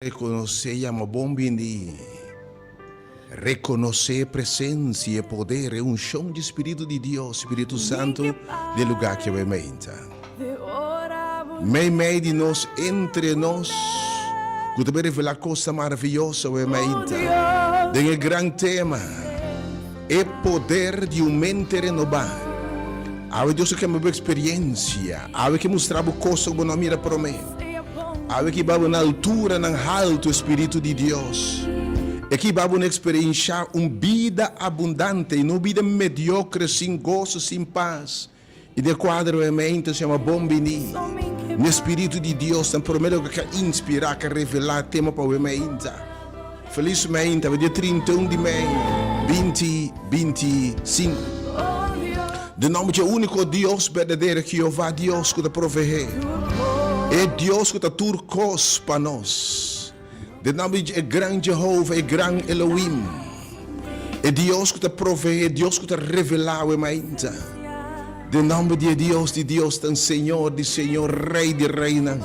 Reconocer uma bombini. Reconhecer presença e poder é um chão de Espírito de Deus, Espírito Santo, de lugar que é mente. Meio de nós, entre nós, que também revela coisa maravilhosa é mente. Tem um grande tema, é poder de mente renovar. Há Deus que é uma experiência, há que mostrar coisa que não mira para mim. Há que vai na altura, na alto Espírito de Deus. E que vai experienciar uma vida abundante, não vida mediocre, sem gozo, sem paz. E de quadro a mente se chama bombini. No Espírito de Deus, tem primeiro que inspirar, que revelar tema para a mente. Felizmente, dia 31 de maio, 2025. De nome de único Deus verdadeiro, que Jeová Deus que te provee. É Deus que está turcos para nós. De nome de grande Jeová, é grande Elohim. É Deus que te provee, é Deus que te revela a mente. De nome de Deus, tem Senhor, de Senhor, Rei de Reina.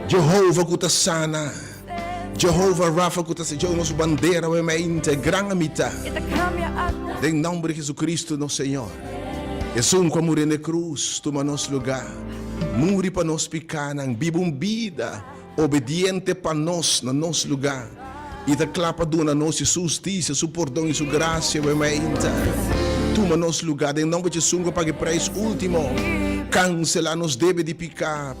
Jeová que te sana. Jeová Rafa que te seja nossa bandeira, a mente, grande amita. De nome de Jesus Cristo, nosso Senhor. Jesus que morreu na cruz, toma nosso lugar. Muri para nós picar, bibum vida, obediente para nós, no nosso lugar. E da clapa dona nossa justiça, seu perdão e sua graça, toma nosso lugar, em nome de Jesus, para que preço último, cancelar nos deve de picar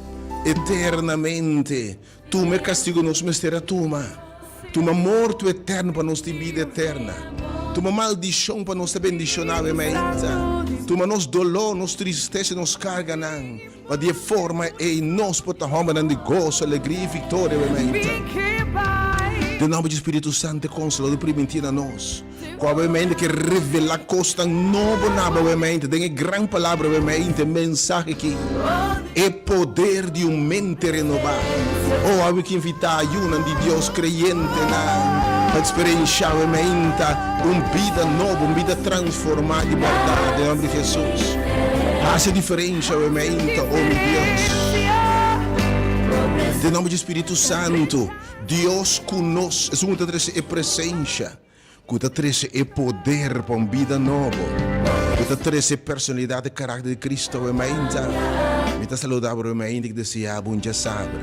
eternamente. Tu me castigo nos mistérios, tuma morto eterno para nós ter vida eterna. Tuma maldição para nós ter bendicionar, tuma nos dolor, nos tristeza, nos carga, para de forma e nós podemos de gozo, alegria e vitória, de nome do Espírito Santo, consolador, permitir a nós, provavelmente que revela coisa nova, tem uma grande palavra, mensagem aqui, é poder de uma mente renovada. Oh, há que invitar a ajuda de Deus creyente para experienciar uma vida nova, uma vida transformada e guardada, em nome de Jesus. Faça diferença, oh meu Deus. Em nome do Espírito Santo, Deus conosco, é uma presença, é poder para uma vida nova, é personalidade e caráter de Cristo, oh meu Deus. Saudável, que deseja um dia sabre.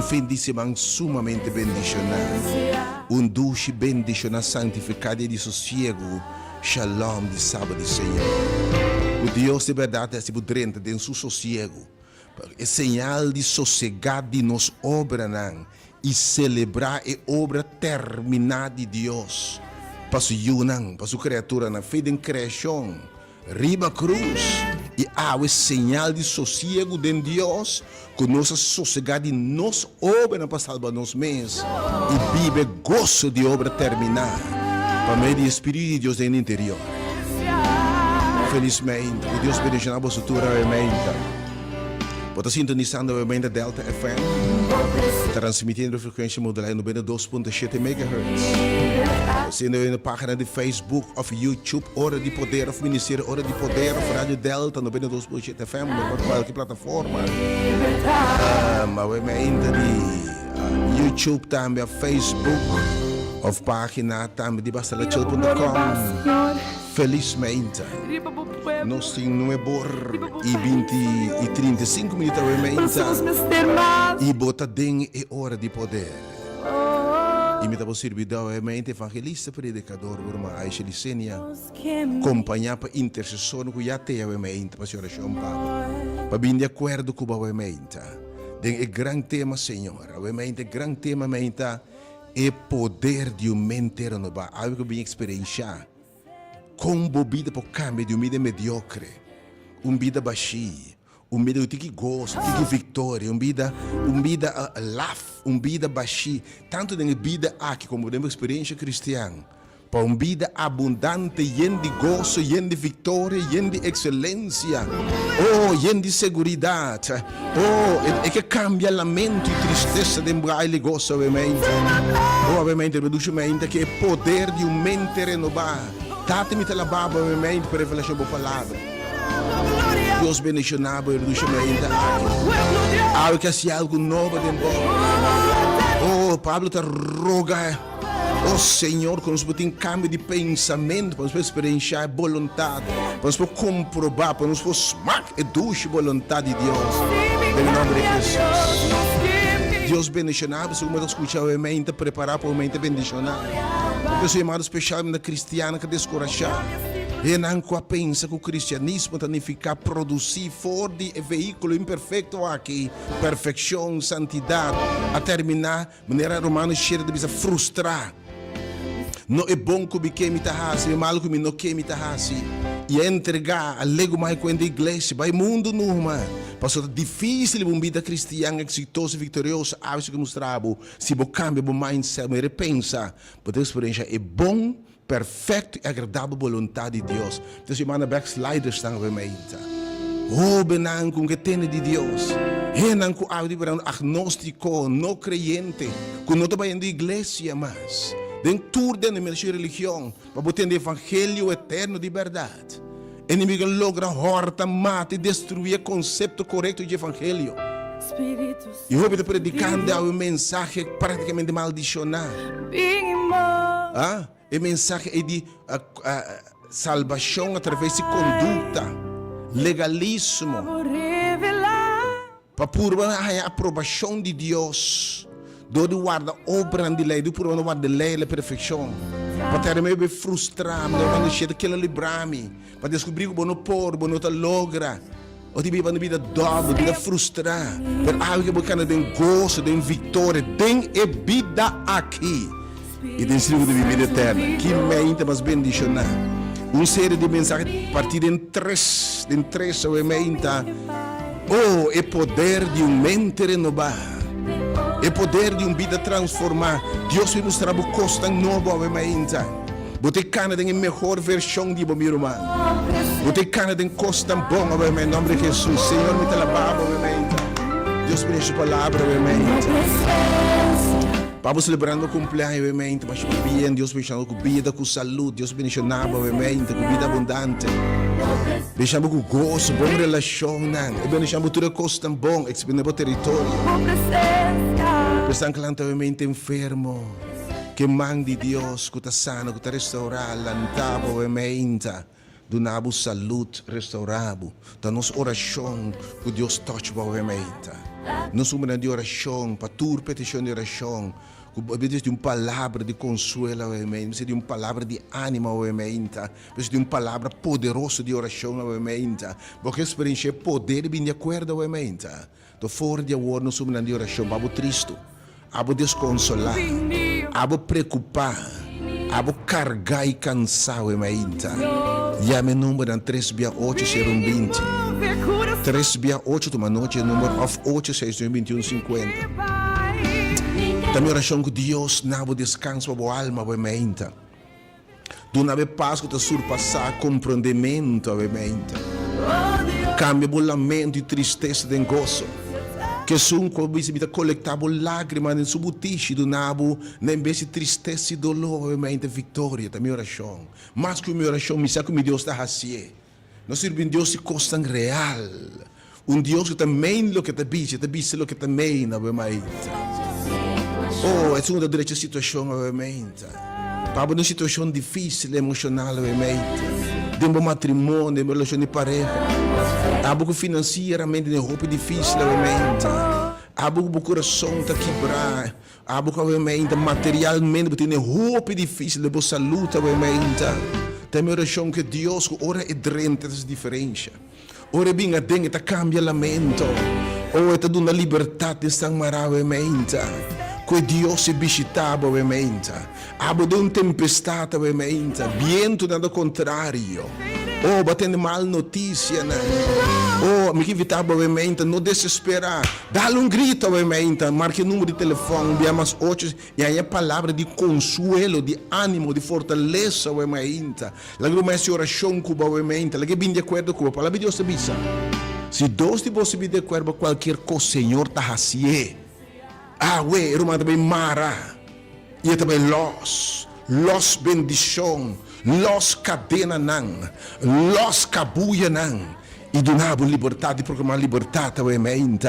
Fim de semana sumamente bendicionado. Duche bendicionado, santificado e de sossego. Shalom de sábado, Senhor. O Deus de verdade é drente de seu sossego. É sinal de sossegado de nos obra e celebrar a obra terminada de Deus. Para sua criatura, na fé de criação. Riba cruz e há o sinal de sossego de Deus que nossa sossegada e nos obra para salvar nos meios e vive gozo de obra terminada para meio do Espírito de Deus no interior. Felizmente, o Deus bendiga a vossa mente. Pode sintonizando a mente Delta FM, transmitindo a frequência modulada no 92.7 MHz. Sendo na página de Facebook ou YouTube, Hora de Poder, of Ministério Hora de Poder, of Rádio Delta no 92.7 FM, no qualquer plataforma. Mas de YouTube também, Facebook, of página também de bastalachel.com. Felizmente, nós temos um ebor e 20 e 35 minutos e bota dentro é hora de poder. Imita o servidor, evangelista, predicador, irmã Aisha Licenia, acompanhar para intercessor que já tem a mente para a senhora para vir de acordo com a mente. Tem grande tema, Senhor, a mente, grande tema, é poder de uma mente renovada, algo que bem experienciar. Como vida por cambio de uma vida mediocre, uma vida baixinha, uma vida que gosta, que vitória, uma vida uma vida baixinha, tanto na vida aqui como na experiência cristã, para uma vida abundante, cheia de gozo, cheia de vitória, cheia de excelência, cheia de segurança, é que cambia lamento e tristeza de um gozo, obviamente, obviamente, que é poder de uma mente renovada. Date-me a baba, minha mente, para revelar a palavra. Deus bendicionado, eu do chamei ainda. Algo que é algo novo de embora. Oh, Pablo te roga, oh Senhor, que nós podemos ter cambio de pensamento, para nós experienciar a vontade, para nós comprovar, para nós smart e dulce a vontade de Deus. Em nome de Jesus. Deus bendicionado, se você escutar a mente, preparar para a mente bendicionada. Eu sou chamado especialmente cristiana que descorajar. E não pensa que o cristianismo significa produzir fora de veículo imperfeito aqui, perfeição, santidade, a terminar, maneira romana cheia de frustrar. Não é bom que me queime tahasi, é malo que me não queime tahasi. E entregar a lego mais com a igreja, vai mundo normal. Passou difícil uma vida cristã exitosa e vitoriosa, acho que mostrava, se você cambia o mindset, me repensa, poder experiência é bom, perfeito e agradável vontade de Deus. Então, se manda backsliders estão com a oh, benang com que tem de Deus. E não com agnóstico, não creyente, que não está indo à igreja mais. Den tour den minha religião, para botar o evangelho eterno de verdade. O inimigo logra horta, mata e destruir o conceito correto de evangelho. E eu estou predicando uma mensagem praticamente maldicional. Ah, a mensagem é de salvação através de conduta, legalismo, para pura a aprovação de Deus. Do guarda obra de lei, do puro guarda lei e perfeição. Para ter me frustrar, não deixar que ela livrar-me, para descobrir que não pode, não te logra. Ou te vive uma vida dobra, vida frustrar. Por algo que você tem gosto, tem vitória, tem vida aqui. E tem sentido de vida eterna. Que mente mais bendicionar. Série de mensagens partidas em três obviamente. Oh, é poder de mente renovar. É poder de vida transformar. Deus vai mostrar o costa novo, obviamente. Você cana tem a melhor versão de meu irmão. Você cana tem costa bom, obviamente. Em nome de Jesus. Senhor, me telababa, obviamente. Deus me deixa a palavra, obviamente. Vamos celebrando o cumpleaños, obviamente. Mas bem, Deus me deixa com vida, com saúde. Deus me deixa nada, obviamente. Com vida abundante. Deixamos com gosto, boa relação. E deixamos tudo costa bom. Experimentar o território. Estão claramente enfermo, que mão de Deus, que está sano, que está restaurado, lantado, obviamente, donado saúde, restaurado, da nossa oração, que Deus toque, obviamente. Nós somos de oração, para tua petição de oração, que de uma palavra de consuelo, obviamente, de uma palavra de ânimo, obviamente, de uma palavra poderosa de oração, obviamente, porque experiência poder e bem de acordo, obviamente. Então, fora de agora, nós somos de oração, para o triste. Abo desconsolar, abo preocupar, abo carregar e cansar o mainta. E a meu número é 368-020. 368, uma noite, número 861-2150. Também oração que Deus não descansa para a alma, o mainta. Do não paz que te surpassar compreendimento, o mainta. Cambia o lamento e tristeza de gozo. Que são como se colectava lágrimas em subutiche do nabo, nem vez de tristeza e dolor, obviamente vitória da minha oração. Mas que a minha oração me sabe que Deus está assim. Nós servimos Deus de costa real. Deus que também o que te diz o que também, obviamente. Oh, é uma direita situação, obviamente. Para uma situação difícil, emocional, obviamente. De um matrimônio, de uma relação de pareja. Algo financeiramente de roupa difícil, obviamente. Algo o coração está quebrado. Algo obviamente materialmente tem roupa difícil, de saúde, obviamente. Tem a oração que Deus, ora é drente essa diferença. Ora bem a dengue, está cambia lamento. Ou está dando a liberdade de estar maravilhosa. Que Deus se visitava, obviamente. Abo de uma tempestade, obviamente. Viento nada contrário. Oh, batendo mal notícia, né? Oh, me evitava, obviamente, não desesperar. Dá-lhe um grito, obviamente. Marque o número de telefone, enviamos 8. E aí a palavra de consuelo, de ânimo, de fortaleza, obviamente. La gruma é oração, obviamente. La que vem de acordo com a palavra de Deus te avisa. Se Deus te possible de acordo com qualquer coisa, Senhor, está assim. Ah, ué, irmã também mara. E também los bendição, los cadena não, los cabuia não. E donava liberdade, proclamar liberdade, obviamente.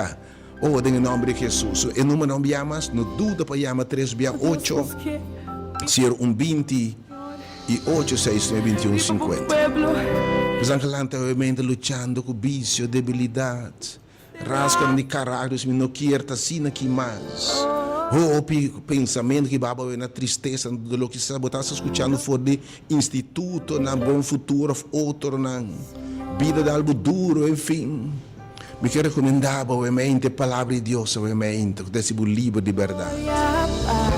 Oh, em nome de Jesus. E não me llamas, não duda para chamar 368 020 e 8692150. Os angelantes obviamente lutando com vício, debilidade. Rascam de caráter, não quer assim aqui mais. Oh, pensamento que baba na tristeza, do que você está escutando fora de instituto, na bom futuro, outro, na vida de algo duro, enfim. Me quero recomendar, obviamente, a palavra de Deus, obviamente, que Deus é livre de verdade.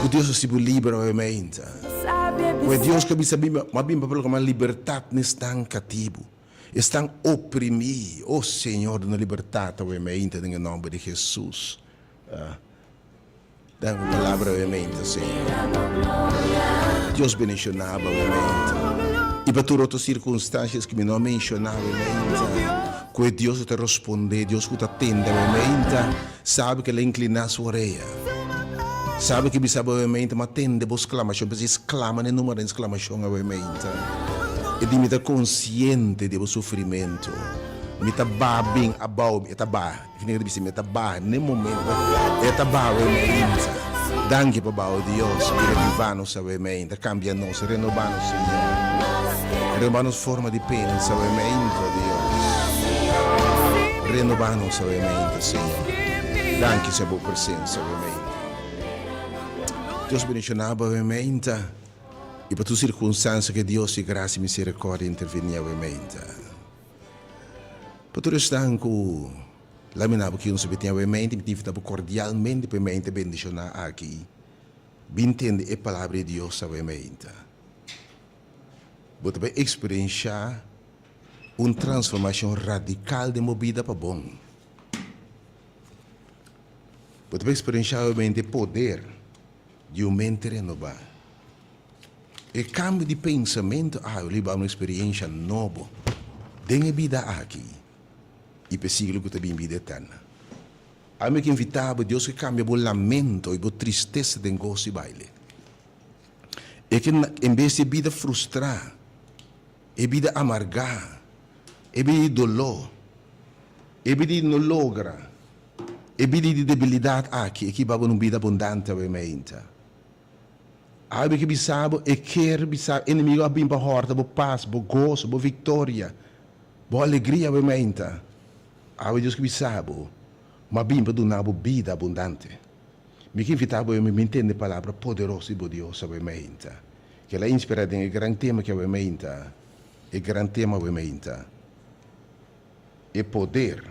Que Deus é livre, obviamente. Que Deus que me sabe, mas bem para uma liberdade não está cativo, está oprimido. Oh Senhor, na liberdade, obviamente, em nome de Jesus. Dá uma palavra, obviamente, Senhor. Deus mencionava, obviamente. E para todas as circunstâncias que me não mencionava, obviamente. Que Deus te responde, Deus que te atende, obviamente. Sabe que ele inclina a sua orelha. Sabe que me sabe, obviamente, mas atende a exclamação. Porque exclama, no número de exclamação, obviamente. E de me estar consciente do sofrimento. Me está bem about, me está bem. Me está bem, no momento. Me está bem, obviamente. Danke para Deus, que renovar-nos, obviamente. Cambia-nos, renovar-nos, Senhor. Renovar-nos forma de pensa, obviamente, Deus. Renovar-nos, obviamente, Senhor. Danke, Senhor, por presença, obviamente. Deus bendicionava, obviamente. E para todas as circunstâncias que Deus, e graça e misericórdia, intervenir, obviamente. Para todos os que laminava que nos obtém, obviamente, me tive cordialmente, obviamente, bendicionar aqui. Entende a palavra de Deus, obviamente. Vou também experienciar uma transformação radical de minha vida para bom. Vou também experienciar, obviamente, o poder de uma mente renovada. E cambio de pensamento, eu levo uma experiência nova. Dengue vida aqui. E persigo que também vida eterna. A mim que invitava Deus que cambia o lamento e a tristeza de gozo e baile. E que em vez de vida frustrar, e vida amargar, e vida de dolor, e vida de não logra, e vida de debilidade aqui, que vai uma vida abundante, obviamente. A mim que bisabo e quer bisabo, inimigo abim para horta, para paz, para gozo, para vitória, para alegria, obviamente. A Deus que bisabo, mas bem para dar uma vida abundante. Me que invitava eu me entender a palavra poderosa de Deus, obviamente. Que ela é inspirada em um grande tema que obviamente, e grande tema obviamente, é poder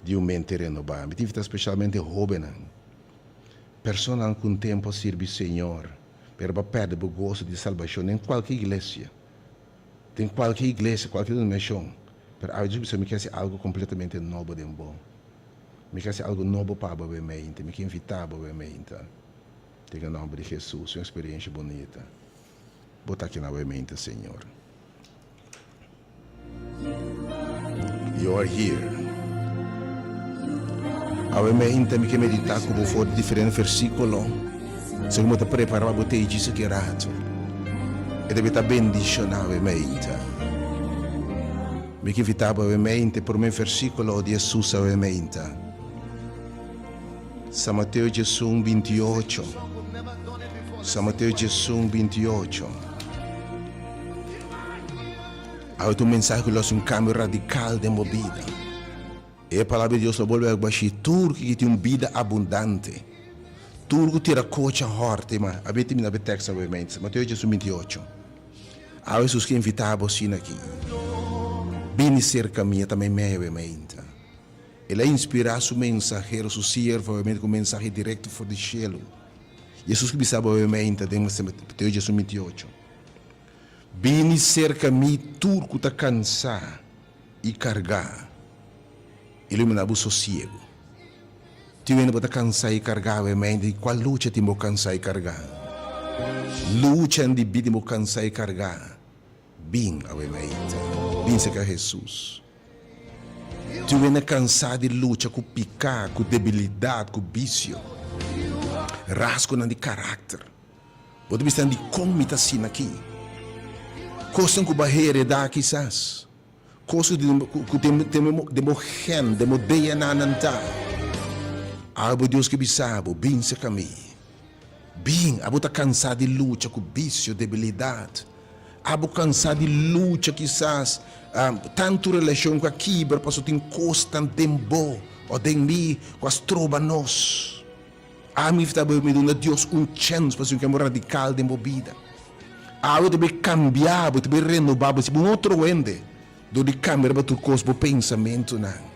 de uma mente renovada. Me invita especialmente jovens, pessoas com tempo a servir o Senhor, para perder o gozo de salvação em qualquer igreja. Tem qualquer igreja, qualquer denominação. Mas a Deus me quer ser algo completamente novo de bom. Me quer ser algo novo para obviamente. Me quer invitar obviamente. Tem o nome de Jesus, uma experiência bonita. Botar aqui novamente, Senhor. You are here. Obviamente, me quer meditar como for diferente versículo. Se como te preparar para botar isso que é rato. E deve estar bendicionado, obviamente. Me invitava ovviamente per me versículo di Jesus ovviamente. San Matteo Gesù 28. San Matteo Gesù 28. Há um mensagem que é cambio radical de minha vida. E a palavra de Deus lo vuelve a baixar tudo que tem uma vida abundante. Tudo que tira cocha horte, mas a gente me dá texto ovviamente. Matteo Gesù 28. Há Jesus que invitava assim aqui. Bem cerca minha também me obviamente. Ele inspira seu mensageiro, seu servo, obviamente, com mensagem direto for do cielo. Jesus que sabe, obviamente, tem Mateus Jesus 28. Bem cerca mim, tudo que está cansado e carregar. Iluminar o sossego. Tu ainda está cansado e carregar, obviamente, e qual luta te mo cansado e carregar? Luta de vida mo cansado e carregar. Bem, obviamente. Bem cerca Jesus. Tu ainda cansado de luta com picar, com debilidade, com vício. Rasgo de caráter. Pode estar de como está assim aqui. Coisa que barreira dá quizás. Coisa de morrer, de morrer na nanta. Abo Deus que bisabo, bem se caminho. Bem, abo tá cansado de luta com vício, debilidade. Abo cansado de luta quizás tanto relação com a quebra, passou tem constante tempo, ou tem mi, com as trova nós. A mim está me dando Deus chance para ser um radical de vida. Abo deve cambiar, deve renovar, deve um outro ende. Do de câmera para tu cosmo pensamento não.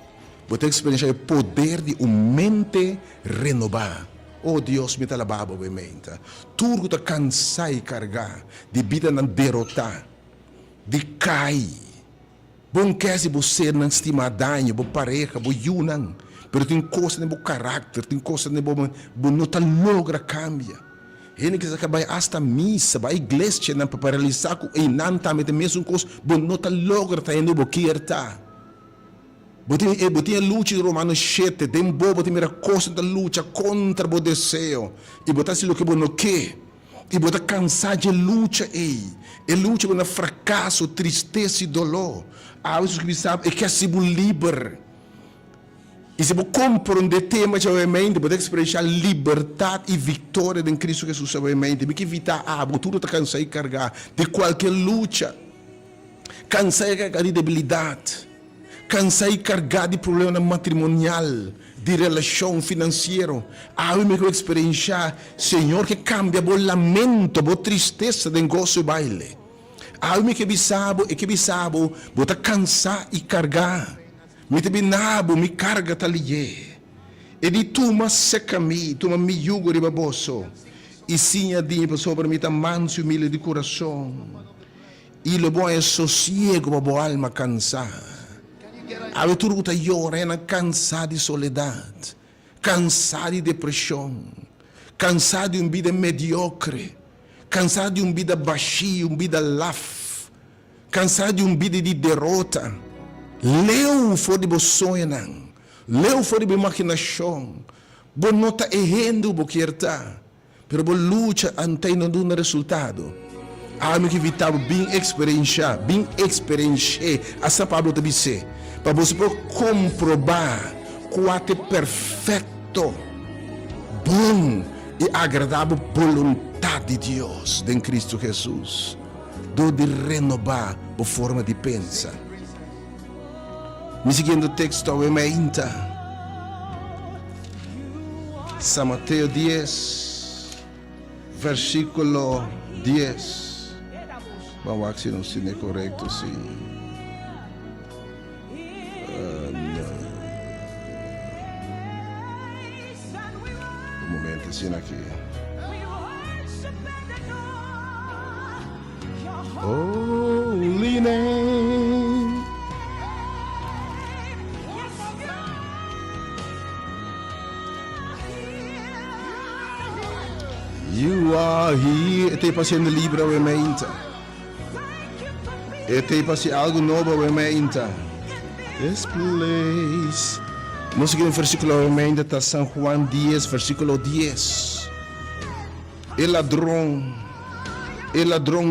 Você experimentar o poder de uma mente renovar. Oh Deus, me talababa a mente. Tudo que cansar e carregar, de vida não derrotar, de cair. Bom que se você não estima danho, boa pareja, boa yunan, mas tem coisa no caráter, tem coisa no não tá logra cambia. Ele que acaba hasta missa, vai igreja não para realizar com e não também tem mesmo coisa, bom não tá logra tá indo boquear tá. Botinha luta de Romanos 7, tem bobo tem mera coisa da luta contra o desejo. E botar se lo que bom que. E botar cansar de luta e luta com fracasso, tristeza e dolor. Há isso que sabe é que é se livre. E se você compreender o tema de obviamente, você expressar liberdade e vitória em Cristo Jesus obviamente, porque evitar tudo está cansado e carregar de qualquer luta, cansado e carregar de debilidade, cansado e carregar de problema matrimonial, de relação financeira. Eu me experienciar, Senhor, que cambia o lamento, a tristeza de gozo e baile. Eu me que bisabo, você está cansado e carregar. Me binabo, me carga talie. E di tuma seca-me, tuma me yugo de baboso. E sim a dimpa sobre mim, manso e humilde de coração. E lo bom é sossego para boa alma cansada. A tudo que llora é cansada de soledade, cansada de depressão, cansada de uma vida mediocre, cansada de uma vida baixia, uma vida laf, cansada de uma vida de derrota. Leu for de sonho não, leu for de imaginação, bo nota errando bo querta, pero bo luta ante não dá resultado. Me que vitava bem experienciar, essa Pablo te disse, para você comprovar qual é perfeito, bom e agradável vontade de Deus em Cristo Jesus, do de renovar a forma de pensar. Me seguindo o texto, obviamente, São Mateus 10, versículo 10. Vamos ver se não se é correto, sim. Um momento, assim aqui. Holy name. You are here. Ito pa siya libra obviamente. Ito pa siya algo novo obviamente. This place. Vamos seguir no versículo obviamente está São Juan 10, versículo 10. El ladrão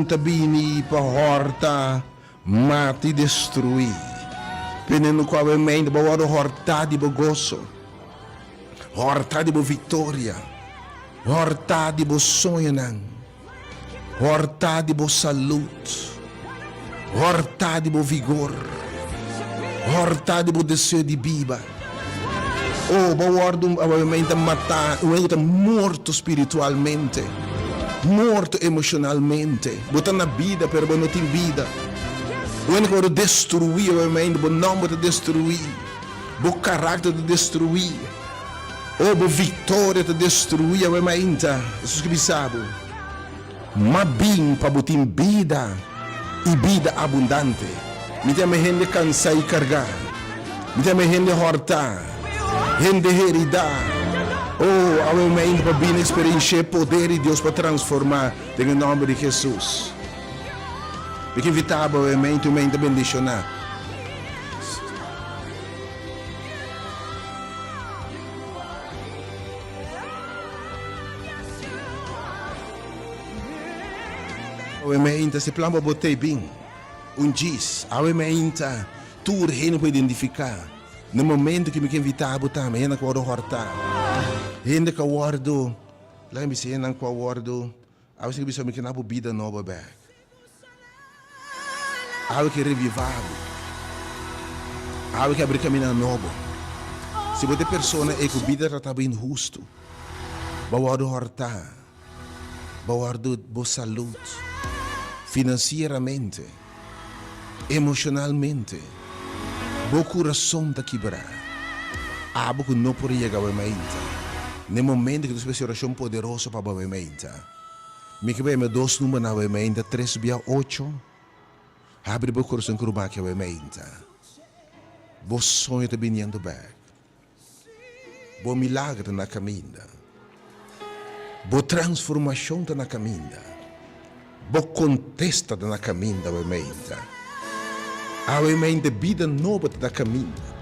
tabini pa horta mati destruir. Penendo com obviamente ba waro horta di bo gozo. Horta di bo vitória. Horta de bo sonho, horta de bo saúde, horta de bo vigor, horta de bo desejo de vida. Ba guardo obviamente matar, o morto espiritualmente, morto emocionalmente, botar na vida, pero não tem vida. O único que destruir, obviamente, o nome de destruir, o caráter de destruir. Bo vitória te destruir obviamente. Isso que sabe. Mas bem para botar vida e vida abundante. Me tem gente cansar e carregar. Me tem gente horta, gente heredar. Obviamente para bem experiência poder de Deus para transformar em nome de Jesus. Porque evitável obviamente uma bendicionar. Obviamente, se plano botei bem, diz, obviamente, tudo reino para identificar. No momento que me invitar a botar, me ainda quero hortar. Ainda que o wardo, lá me sei não com o wardo, a você que bisa me que na vida nova back. A que revivado. A que abrir caminho novo. Se você persona é que vida tratava injusto, bawardo horta, bawardo boa saúde, financeiramente, emocionalmente, boa coração da quebrar. Abo que não poderia chegar a mente. No momento que tu fez oração poderosa para a mente, me que vai me dois números na mente, 3 via 8, abre o coração que o baque a mente. Bo sonho te vindo back. Bo milagre na caminha. Bo transformação na caminha. Bo contesta na caminha a mente. A mente vida nova na caminha.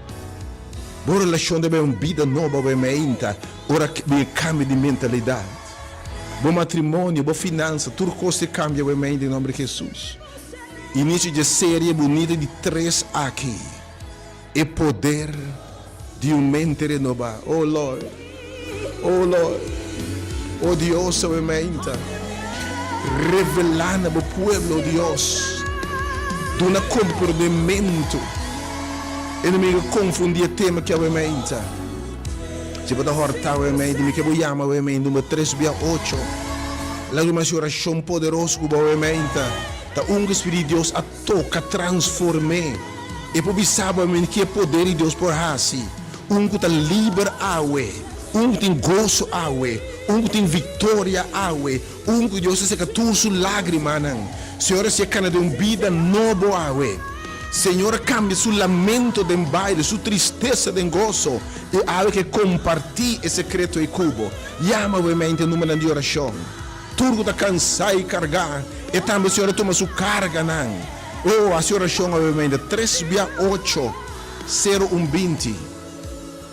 Boa relação de uma vida nova, obviamente, ora que cambio de mentalidade. Bom matrimônio, boa finança, tudo coisa cambia, obviamente, em nome de Jesus. Início de série bonita de 3 aqui. E poder de mente renovada. Oh Lord, oh Lord, oh Deus, obviamente, revelando ao povo, Deus, de um comportamento. Inimigo confundia tema que é o mente. Se você hortar o mente, me que eu chamo o mente número 3 via 8. Lá uma oração poderosa com o mente. Da Espírito de Deus a toca, transforme. E por sabe que é poder de Deus por assim. Que está livre awe. Que tem gozo awe. Que tem vitória awe. Que Deus se que tu su lágrima não. Senhora se cana de vida novo awe. Senhor, cambia su lamento de baile, su tristeza de gozo e algo que compartir esse secreto e cubo. Llama obviamente no número de oração. Tudo está cansado e carregar. E também a senhora toma sua carga, não. Oh, a sua oração obviamente 3 via 8 0120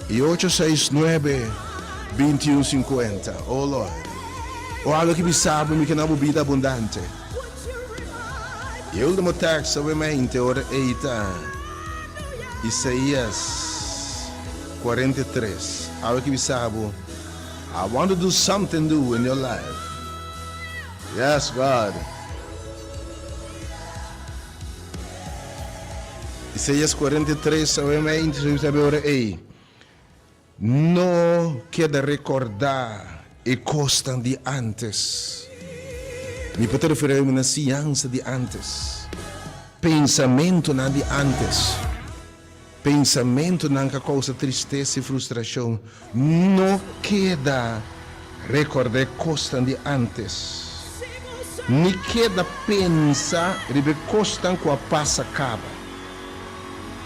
e 869 2150. Oh Lord. Oh, algo que me sabe que não é vida abundante. E o último texto, obviamente, ora eita, Isaías 43. Algo que me sabe, I want to do something new in your life. Yes, God. Isaías 43, obviamente, você sabe, ora ei. Não queda recordar e costas de antes. Me pode referir a uma ciência de antes. Pensamento não de antes. Pensamento não que causa tristeza e frustração. Não queda recordar coisas de antes. Nem queda pensar de coisas que passa acaba.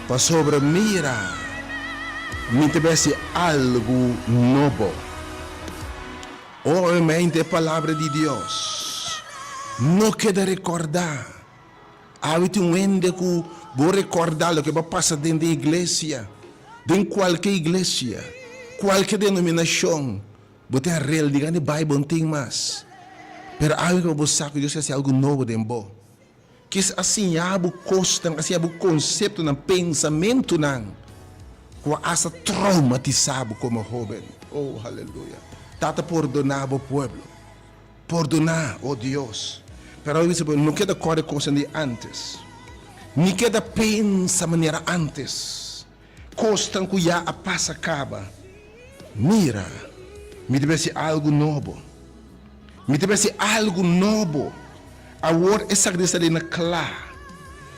Para sobre mira, me tivesse algo novo. Obviamente a palavra de Deus. Não queda recordar. Há um ende que vou recordar o que vai passar dentro da igreja, em qualquer igreja, qualquer denominação. Você é real, diga que a Bíblia não tem mais. Mas há algo que você sabe que Deus quer algo novo dentro. Que assim há o costo, assim há o conceito, o pensamento, que essa traumatizado como jovem. Oh, aleluia. Tata perdonar o povo. Perdonar, oh Deus. Pero não queda correr coisa de antes. Nem queda pensa maneira antes. Costa que já passa acaba. Mira, me deve ser algo novo. Me deve ser algo novo. Agora essa igreja na clara.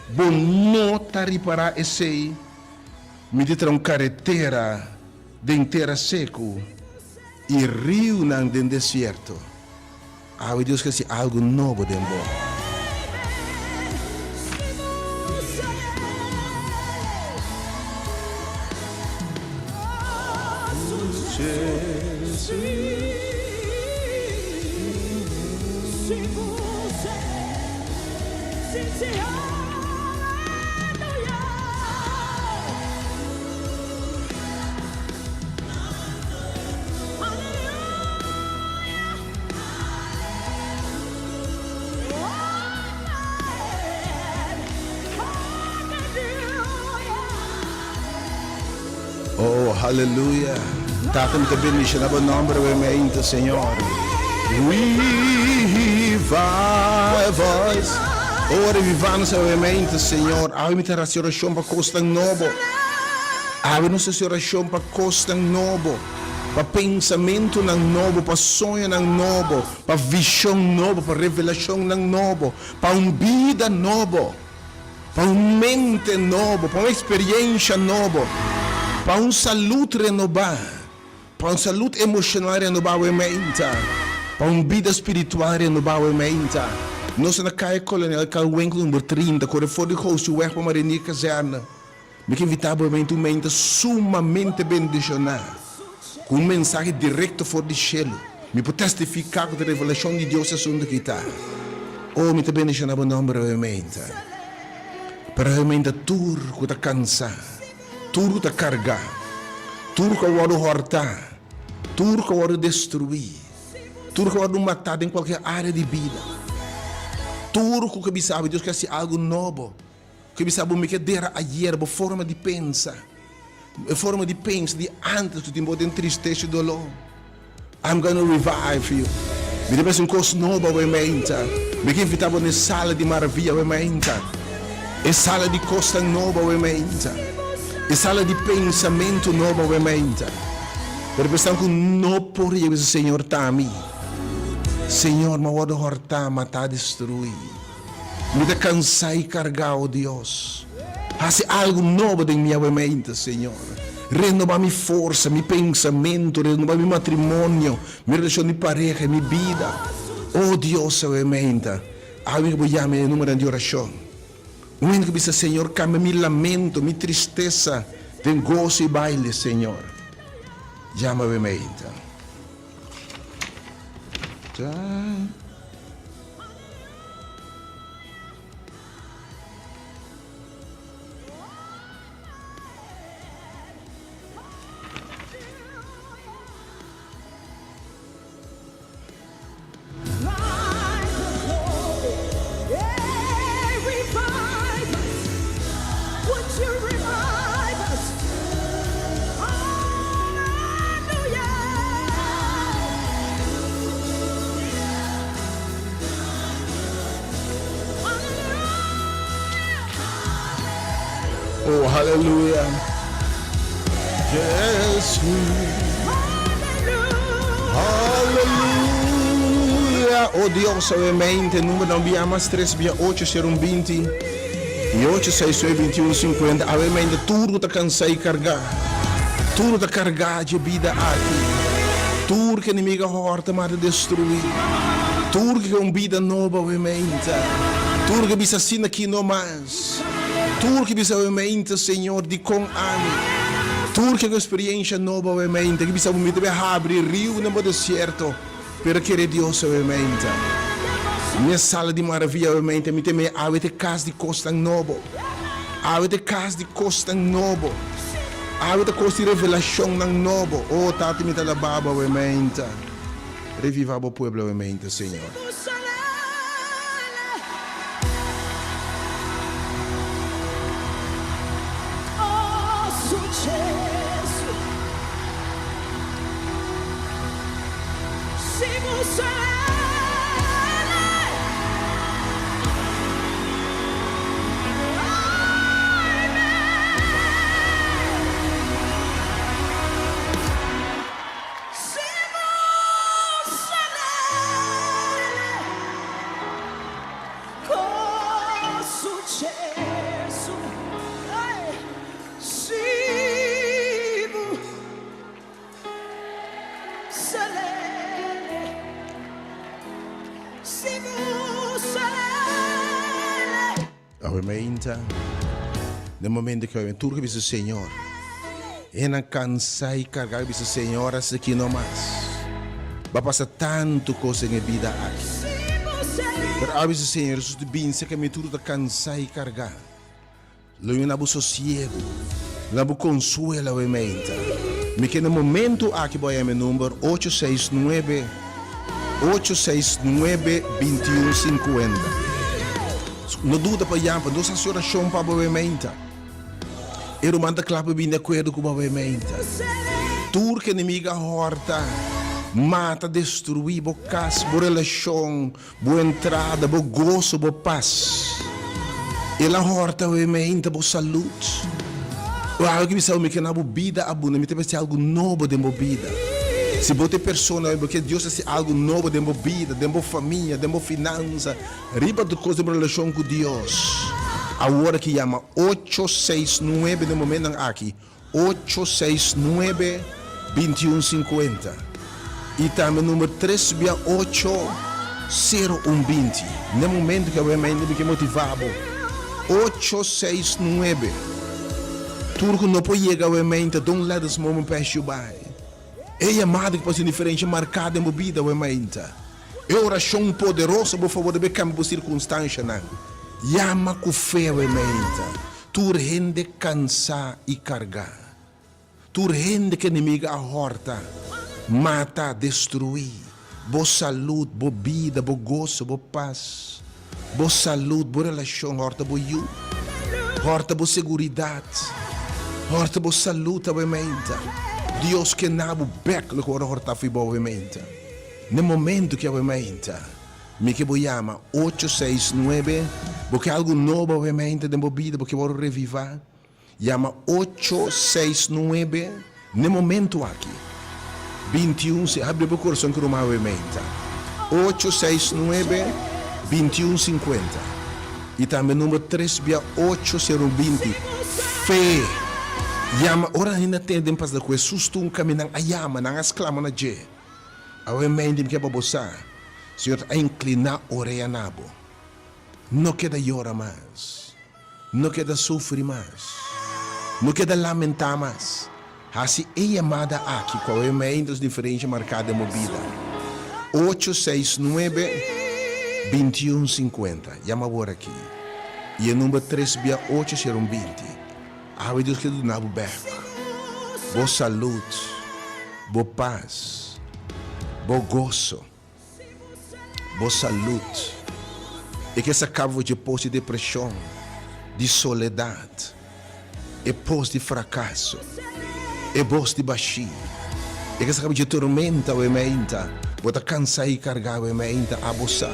Bom nota reparar esse. Me deve ter uma carretera de inteira seco e rio não de deserto. Ah, Deus quer ser algo novo dentro. Oh, hallelujah. Tata, me bendice na nombre obviamente, Senhor. Revive us. Ora vivamos obviamente, Senhor. Há uma oração para costa novo. Há uma oração para costa novo. Para pensamento novo, para sonho novo, para visão novo, para revelação novo, para vida novo, para mente novo, para uma experiência nova, para saúde renovada, para saúde emocional renovada, para vida espiritual renovada. Nós na Caia Colonial, Calwenco número 30, quando for de host, o para Marinha Caserna, me que invitava uma mente sumamente bendicionada. Com mensagem direto fora do cielo. Me pode testificar com a revelação de Deus assunto que está. Oh, me também deixa na nome realmente. Para realmente tudo que está cansado, tudo que está carregado, tudo que vai hortar, tudo que vai destruir, tudo que vai matar em qualquer área de vida. Tudo que sabe Deus quer ser algo novo. Que sabe me que dera ayer, a forma de pensar. A forma de pensar de antes que tu tem tristeza e dolor. I'm gonna revive you. Me deve ser coisa nova, obviamente. Me que invitava na sala de maravilha, obviamente. E sala de costa nova, obviamente. E sala de pensamento nova, obviamente. Pero pensar que não poderia o Senhor está a mim. Senhor, me vou hortar, matar, destruir. Me de cansar e carregar, oh Deus. Hace algo novo em minha mente, Senhor. Renova minha força, meu pensamento, renova meu matrimônio, minha relação de pareja, minha vida. Oh Deus, mente. Alguém que me chame em número de oração. Um que diz, Senhor, cambia meu lamento, minha tristeza, tem gozo e baile, Senhor. Chama-me mente. Oh, hallelujah. Jesus. Hallelujah. Oh Deus, obviamente, número não via mais 3, via 8, 020 e 8, 6, 21, 50. Obviamente, tudo está cansado e carregado. Tudo está carregado de vida aqui. Tudo que o inimigo horta, mas destruir. Tudo que é uma vida nova, obviamente. Tudo que bisa assim aqui não mais. Tudo que bisa obviamente, Senhor, de com ame. Tudo que é uma experiência nova, obviamente. Que bisa me deve abrir rio no deserto. Para querer Deus, obviamente. Minha sala de maravilha, obviamente. Me tem a casa de costa novo. A casa de costa novo. A costa de revelação novo. Oh, tati me da baba, obviamente. Reviva o povo, obviamente, Senhor. No momento que eu entro, que disse Senhor, e não cansar e carregar, disse Senhor, essa aqui não mais. Vai passar tanto coisa em vida aqui. Mas eu disse Senhor, se tu bem, se que me tudo está cansar e carregar, eu não vou sossego, não vou consuelo, obviamente. Me que no momento aqui vai meu número 869 2150. Não dúvida para Yampa, não se oração para obviamente. Eu mando claro bem de acordo com obviamente. Tudo que inimiga horta, mata, destruir, bo casa, bo relação, bo entrada, bo gozo, bo paz. Ela horta, we meinta, bo saúde. O algo que me sabe que na vida abunda, me tem algo novo de vida. Se você pessoa, porque Deus é algo novo de vida, de família, de finança, riba de coisa de relação com Deus. A hora que chama 869 no momento aqui, 869-2150. E também número 368-0120. No momento que eu me motivava, 869. Tudo não pode chegar ao mente, don't let us moment pass you by. É chamada que pode ser diferente, marcada em vida, o mente. É oração poderosa, por favor, de cambiar circunstância, não. Chama com fé, o mente. Tu rende cansar e carregar. Tu rende que inimiga a horta, mata, destruir. Boa saúde, boa vida, boa gozo, boa paz. Boa saúde, boa relação, horta, boa you. Horta, boa seguridade. Horta, boa saúde, obviamente. Deus que não beck no coro horta foi obviamente. No momento que obviamente, me que vou chamar 869, porque algo novo obviamente de vida, porque vou revivar. Chama 869, no momento aqui. 21, se abre o coração que não obviamente. 869-2150. E também número 368-020. Fé. Yama, ora ainda tem tempo para que susto um caminho a yama, não exclama na je. Ao emenda que é para você, Senhor, a inclinar a orelha nabo. Não queda llorar mais. Não queda sofrer mais. Não queda lamentar mais. Assim é chamada aqui, com emendas diferentes marcadas em vida. 869-2150. Yama agora aqui. E o número 368-020. Ave Deus que do nabo beco. Boa saúde, boa paz, boa gozo, boa saúde. E que essa cava de pós de depressão, de soledade, e pós de fracasso, e pós de baixinho. E que essa cava de tormenta o ementa, bota cansar e carregar o ementa a boçar.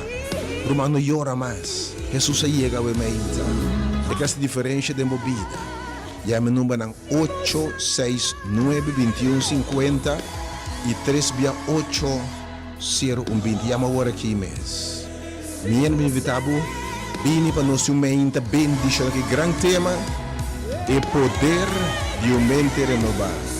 Romano llora mais, Jesus chega o ementa. E que essa diferença de movida. E a meu número é 869-2150 e 368-0120. E a hora aqui mês. Minha me invitava, vim para nós mente bem dicho que grande tema é poder de uma mente renovada.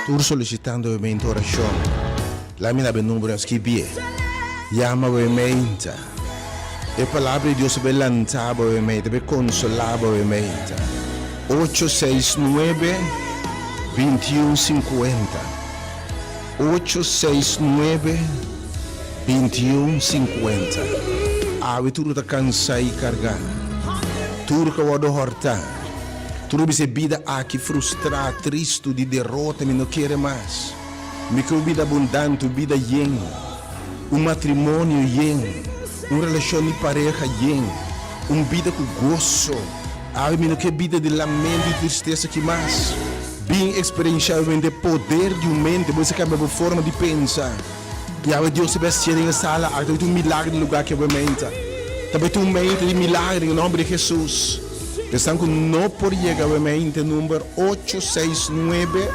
Estou solicitando a minha oração. Lá me dá o número que bie. Chama a mente. E a palavra de Deus é lançada a mente, é consolada a mente. 869-2150. 869-2150. Ave tudo está cansado e carregado. Tudo que eu vou hortar. Tudo essa vida aqui frustrada, triste, de derrota, me não quer mais. Me quer vida abundante, vida yen. Matrimônio yen. Relação de pareja yen. Vida com gozo. Me não quer vida de lamento e tristeza que mais. Bem experiencialmente poder de uma mente, você cambia a forma de pensar. E a Deus se vai na sala, tem um milagre no lugar que eu mente. Também tem um mente de milagre em nome de Jesus. Estamos não por chegar ao mente número 869-2150.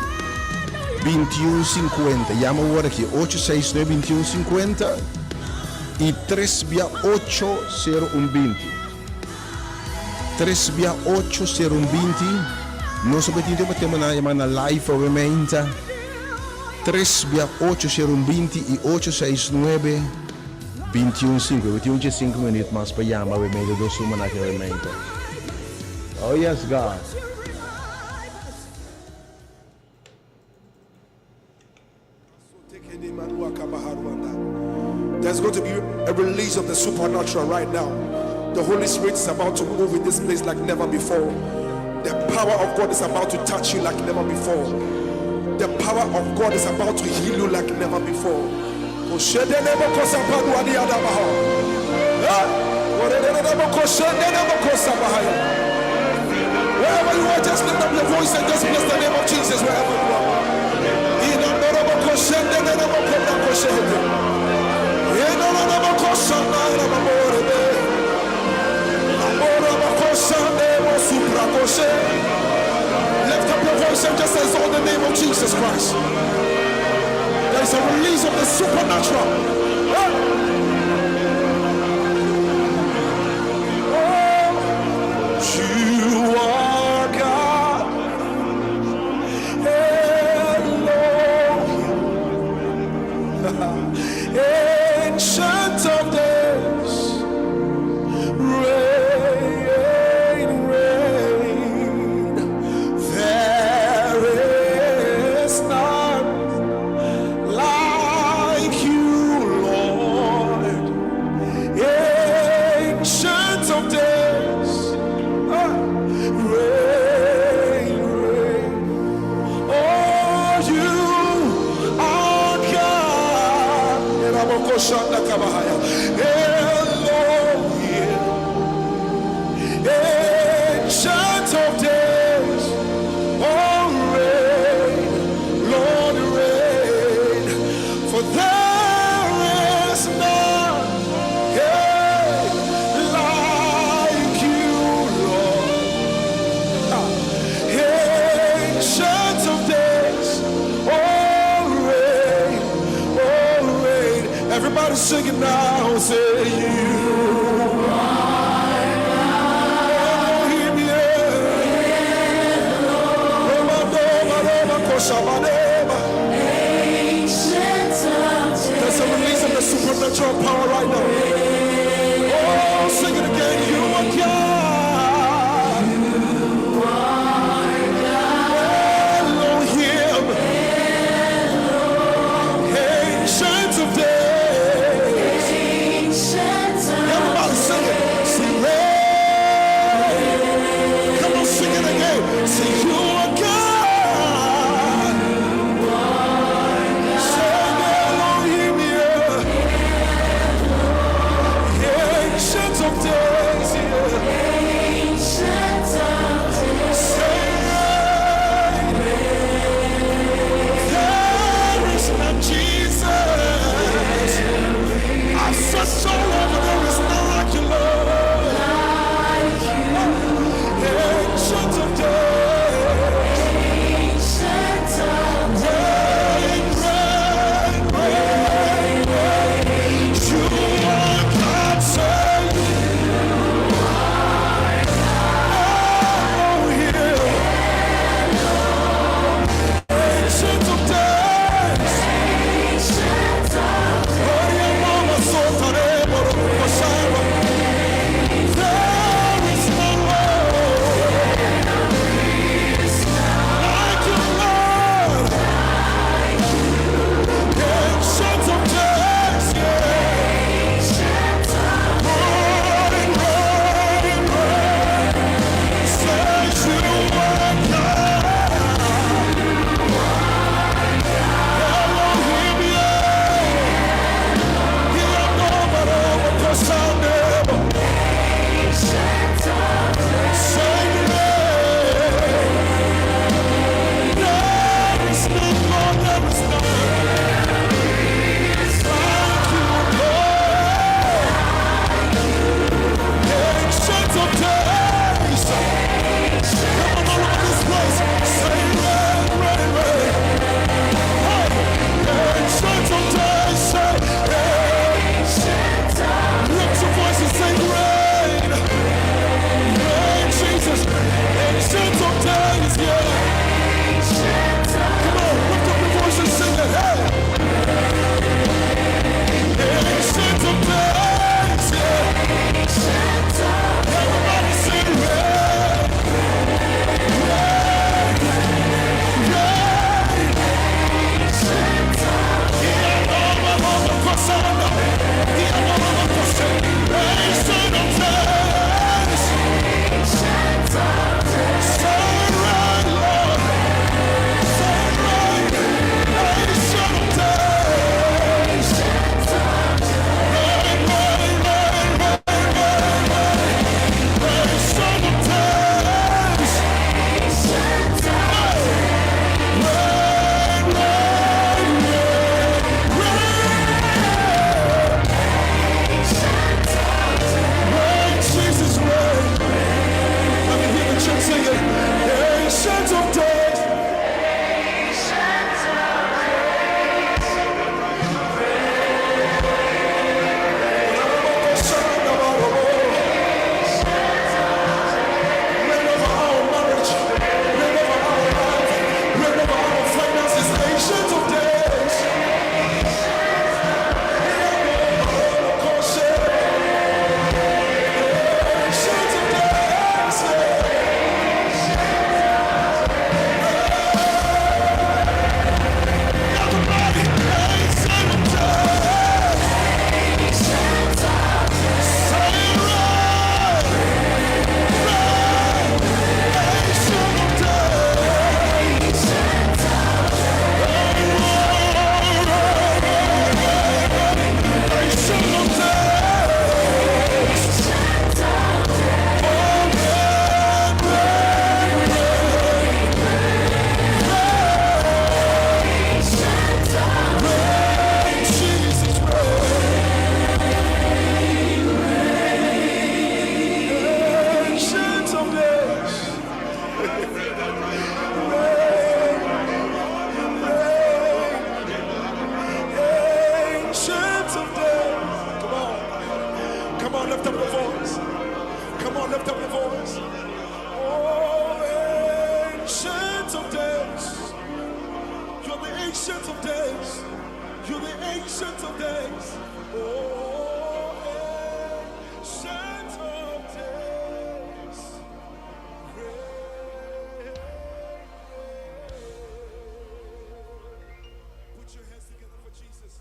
Chama agora aqui 869-2150 e 368-0120. 368-020. Nós temos na live, obviamente. 368-020 e 869 21 5 minutos mais para chamar o e-mail do Suma naquele momento. Oh yes, God. There's going to be a release of the supernatural right now. The Holy Spirit is about to move in this place like never before. The power of God is about to touch you like never before. The power of God is about to heal you like never before. Wherever you are, just lift up your voice and just bless the name of Jesus wherever you are. Lift up your voice and just exalt the name of Jesus Christ. There is a release of the supernatural. You are God, Elohim, Ancient of Days, reign, reign. There is none like you, Lord, Ancient of Days. Reign, reign. Oh, you are God. Elohim, Ancient of Days. Oh, reign, Lord, reign. For there is none like you, Lord. Ancient of Days, oh reign. Everybody sing it now, say you. Elohim, there's a release of the supernatural power right now. Oh, sing it again, you are God. Elohim, Ancient of Days. Everybody sing it. Sing reign. Come on, sing it again. Say you are God. ancient of days. You're the ancient of days. Oh, ancient of days. Put your hands together for Jesus.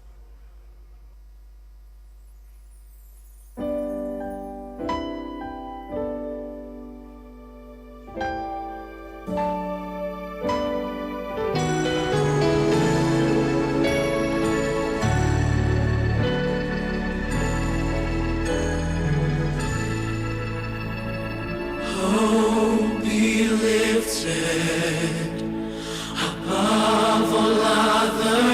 Be lifted above all other